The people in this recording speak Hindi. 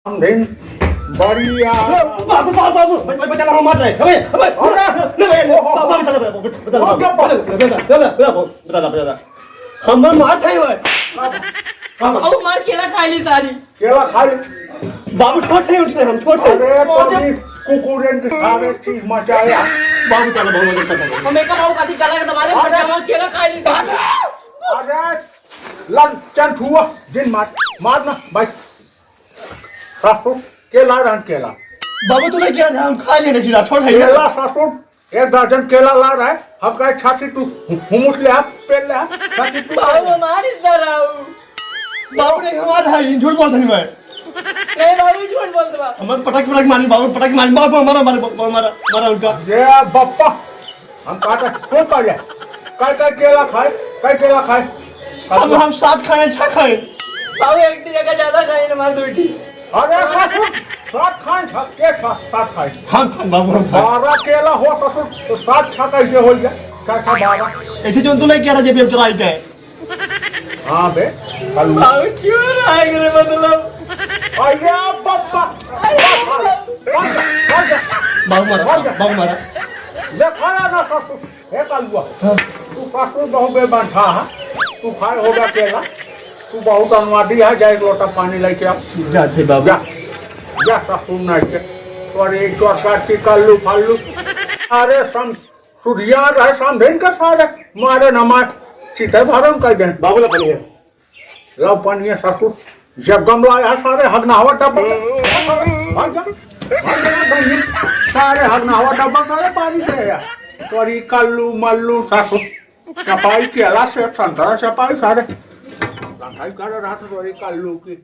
दिन बढ़िया बाबू बाबू बाबू बच्चा हम मार रहे हैं अबे अबे बाबू चला हम मार खाई हुए अहो मार केला खायली सारी केला खा ले बाबू छोटे उठसे हम छोटे अरे कुकुरेन के सारे चीज मचाया बाबू चला बाबू चला हमें का भाव काती गला के दबाले पजामा केला खायली अरे लन चन हुआ दिन मार ना भाई सासू केला रन केला बाबू तूने क्या हम खा लेने की छोड़ है केला सासू एक दर्जन केला ला रहा है हम कहे छाती तू हुमुस ले आप पेल ले छाती तू बाबू मारी सराऊ बाबू ने हमारा है झूठ बोलता नहीं मैं ए बाबू झूठ बोलते बा हम पटाखे मारी बाबू पटाखे मारी बाबू मारा उनका ये बप्पा हम काटा क्यों कर ले काय केला खाए हम साथ खाए छा खाए बाबू एक जगह ज्यादा खाई ना मार दूठी अरे सासू साथ खाए के साथ खाए हम खाए बाबू हम खाए 12 केला हो ससुर तो 7 छा कैसे हो गया क्या 12 ऐसे जो तूने क्या रजे पे चुराई के हां बे कल बाबू चोर आए गए मतलब अरे बप्पा बाबू मारा देखा ना सासू हे कलुआ तू सासू बहुत बेबंठा है तू खाए होगा केला तू बहुत अनुवादी है जा एक लोटा पानी लेके आ जा थे बाबू जा सासू नहीं के और एक चौका की कल्लू फालू अरे सम सुधिया रहे समझेन के सारे मारे न मार सीधे भरम कर दे बाबू ला पानी है लो पानी है सासू जब गमला है सारे हगनावा डब्बा भाग जा सारे हगनावा डब्बा सारे पानी से यार तोरी कल्लू मल्लू सासू सफाई केला से संतरा सफाई सारे सफाई कर रहा था तोरी कल्लू की